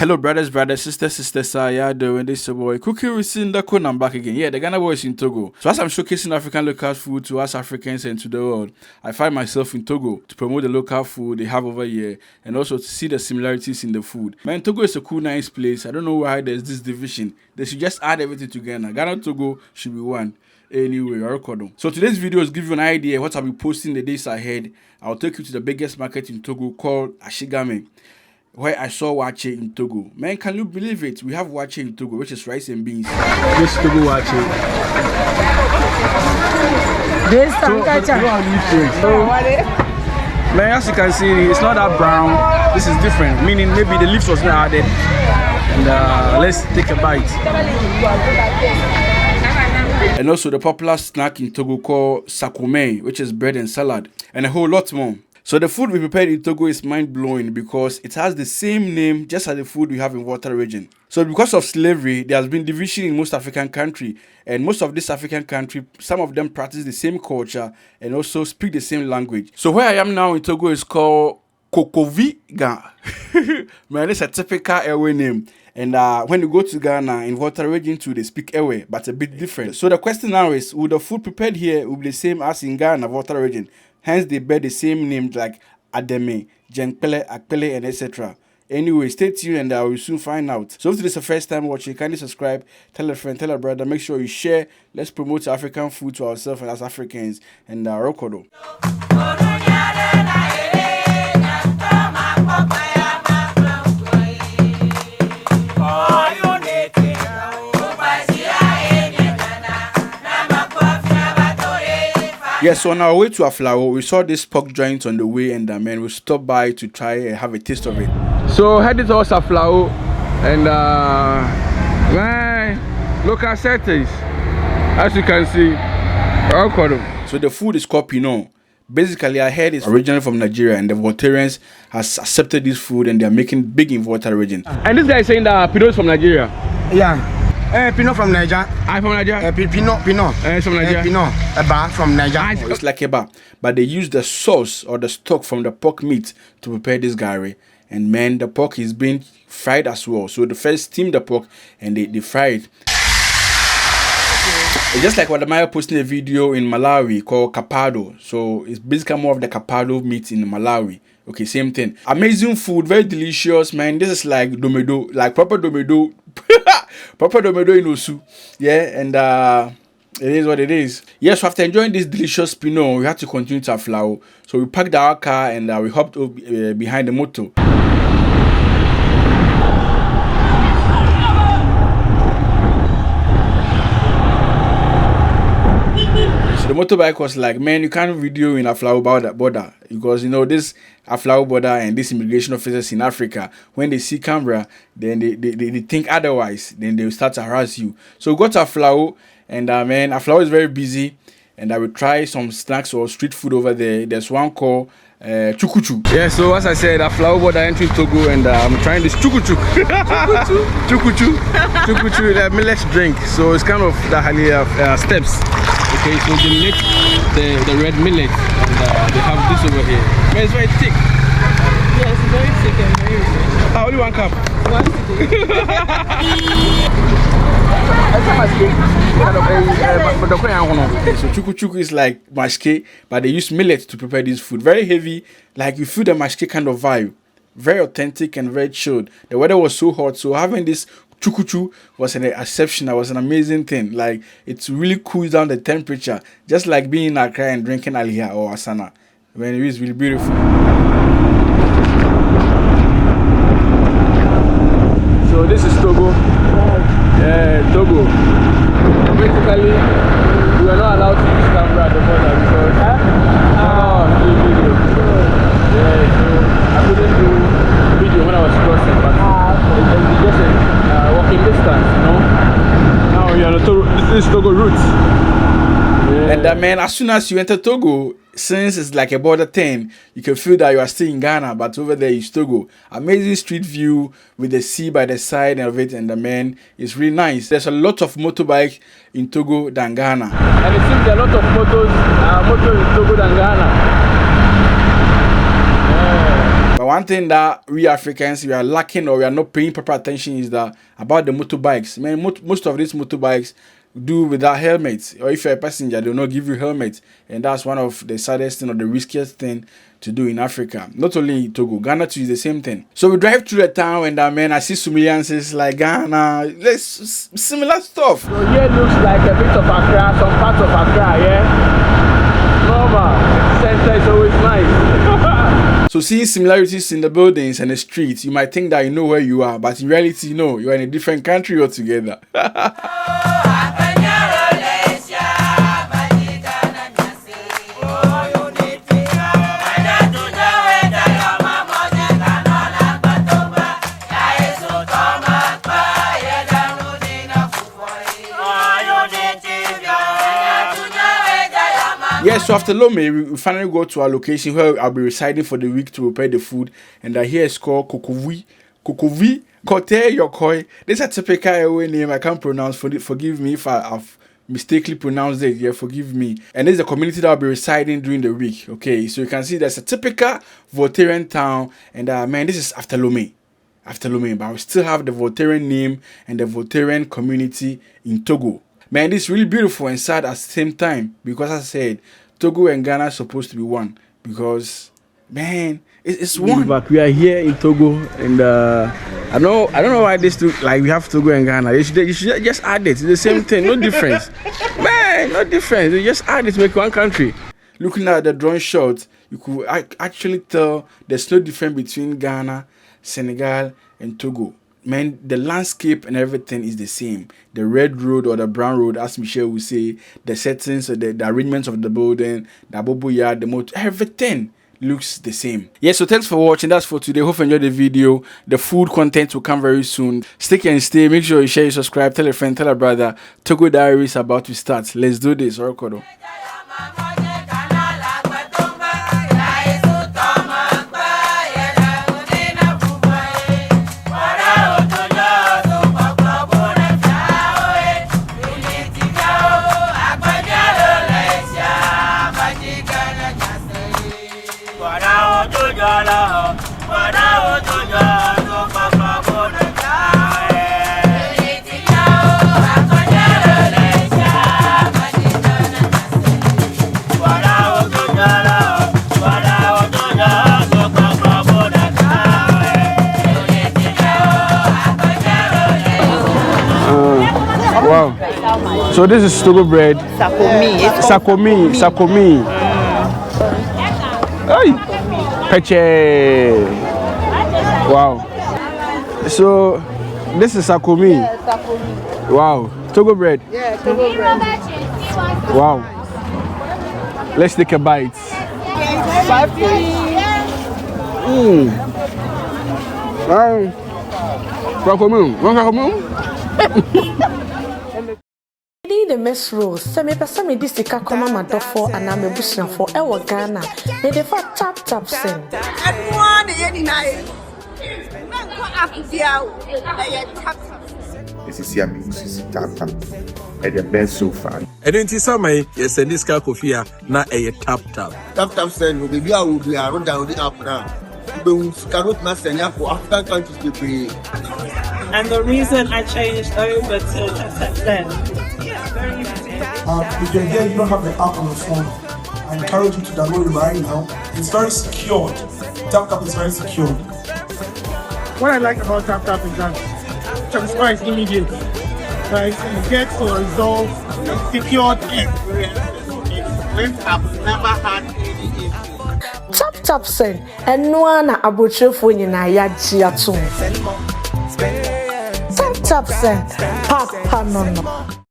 Hello, brothers, sisters, how y'all doing? This is your boy Cooking with Sindaco, and I'm back again. Yeah, the Ghana boy is in Togo. So as I'm showcasing African local food to us Africans and to the world, I find myself in Togo to promote the local food they have over here and also to see the similarities in the food. Man, Togo is a cool, nice place. I don't know why there's this division. They should just add everything together. Ghana and Togo should be one. Anyway, I record them. So today's video is give you an idea what I'll be posting the days ahead. I'll take you to the biggest market in Togo called Ashigame, where I saw wache in Togo. Man, can you believe it? We have wache in Togo, which is rice and beans. This Togo wache. This man, as you can see, it's not that brown. This is different, meaning maybe the leaves was not added. And let's take a bite. And also the popular snack in Togo called sakome, which is bread and salad, and a whole lot more. So the food we prepared in Togo is mind-blowing because it has the same name just as the food we have in Water region. So because of slavery, there has been division in most African countries, and most of this African country, some of them practice the same culture and also speak the same language. So where I am now in Togo is called Kokoviga. Man, it's a typical airway name. And when you go to Ghana, in Water region too, they speak Ewe, but a bit different. So the question now is, will the food prepared here will be the same as in Ghana, Water region? Hence, they bear the same names like Ademe, Jenkpele, Akpele, and etc. Anyway, stay tuned and I will soon find out. So if this is the first time watching, kindly subscribe, tell a friend, tell a brother, make sure you share. Let's promote African food to ourselves and as Africans and Rokodo. Yes, so on our way to Aflao, we saw this pork joint on the way, and man, we stopped by to try and have a taste of it. So headed towards Aflao, and man, local settings, as you can see, so the food is called Pinot. Basically, I heard it's originally from Nigeria, and the Voltarians has accepted this food, and they are making big in Water region. And this guy is saying that Pinot is from Nigeria. Yeah. Pinot from Niger. I'm from Nigeria. Pinot. It's from Nigeria. Pinot. Eba from Niger. It's like eba, but they use the sauce or the stock from the pork meat to prepare this gari. And man, the pork is being fried as well. So they first steam the pork and they fry it. It's just like what the Maya posting a video in Malawi called capado. So it's basically more of the capado meat in Malawi. Okay, same thing. Amazing food, very delicious, man. This is like domedo, like proper domedo. Proper domedo in Osu. Yeah, and it is what it is. Yes, so after enjoying this delicious Pinot, we had to continue to Aflao. So we parked our car and we hopped up, behind the motor. The motorbike was like, man, you can't video in Aflao border because you know this Aflao border and these immigration officers in Africa, when they see camera, then they think otherwise, then they will start to harass you. So we got to Aflao, and man, Aflao is very busy, and I will try some snacks or street food over there. There's one called chukuchu. Yeah, so as I said, Aflao border entry Togo, and I'm trying this chukuchu. Chukuchu, the millet drink. So it's kind of the steps. Okay, so they make the red millet, and they have this over here. Man, it's very thick. Yes, very thick and very rich. Only one cup. One So chukuchuku is like mashke, but they use millet to prepare this food. Very heavy, like you feel the mashke kind of vibe. Very authentic and very chilled. The weather was so hot, so having this chukuchu was an exception. It was an amazing thing. Like it really cools down the temperature, just like being in Accra and drinking Aliha or Asana. When it is really beautiful. So this is Togo. Yeah, Togo. Basically, we are not allowed to use camera at the border because video. Yeah, so I couldn't do video when I was crossing, but it's just a walking distance, you know. Now we are on this is Togo route. Yeah. And man, as soon as you enter Togo, since it's like a border thing, you can feel that you are still in Ghana, but over there is Togo. Amazing street view with the sea by the side of it, and the man is really nice. There's a lot of motorbike in Togo than Ghana, and it seems there are a lot of motors in Togo than Ghana. But one thing that we Africans we are lacking or we are not paying proper attention is that about the motorbikes. Man, most of these motorbikes do without helmets, or if you're a passenger, they'll not give you helmets, and that's one of the saddest thing or the riskiest thing to do in Africa. Not only in Togo, Ghana too is the same thing. So we drive through the town and man, I see similarities like Ghana, similar stuff. So here looks like a bit of Accra, some parts of Accra, yeah? Normal. Center is always nice. So seeing similarities in the buildings and the streets, you might think that you know where you are, but in reality, no, you are in a different country altogether. Yes, so after Lome, we finally go to our location where I'll be residing for the week to prepare the food. And here is called Kokovi. Kokovi, Kote Yokoi. This is a typical name I can't pronounce. Forgive me if I've mistakenly pronounced it. Yeah, forgive me. And this is the community that I'll be residing during the week. Okay, so you can see there's a typical Voltairean town. And man, this is after Lome. After Lome, but we still have the Voltairean name and the Voltairean community in Togo. Man, this is really beautiful and sad at the same time because, as I said, Togo and Ghana are supposed to be one because, man, it's one. But we are here in Togo, and I don't know why this look like we have Togo and Ghana. You should just add it. It's the same thing, no difference. Man, no difference. You just add it to make one country. Looking at the drone shot, you could actually tell there's no difference between Ghana, Senegal, and Togo. Man, the landscape and everything is the same. The red road or the brown road, as Michelle will say, the settings, the arrangements of the building, the bobo yard, the motor, everything looks the same. Yeah, so thanks for watching. That's for today. Hope you enjoyed the video. The food content will come very soon. Stick and stay. Make sure you share, you subscribe, tell a friend, tell a brother. Togo Diaries about to start. Let's do this. Orokodo. Wow. So this is Togo bread. Sakomi. Hey. Peche. Wow. So this is Sakomi. Wow. Togo bread. Yeah, Togo bread. Wow. Let's take a bite. 5 the mess rules. Some this the kakoma madofo and I'm a bushing for our Ghana. May the fat tap sing. This is tap tap. And the best so far. And then Tisama, yes, and this car coffee na a tap tap. Tap tap send will be out there around down the up now. Cannot master for African countries to pay. And the reason I changed over to then. Very easy. If you're here, you don't have the app on your phone, I encourage you to download it right now. It's very secured. TapTap is very secured. What I like about TapTap is that transfer is immediate. Right? You get to resolve secured everywhere. I've never had any issue. Tap sing and no one abotre for you na ya jiatum. Tap sing. Papa no.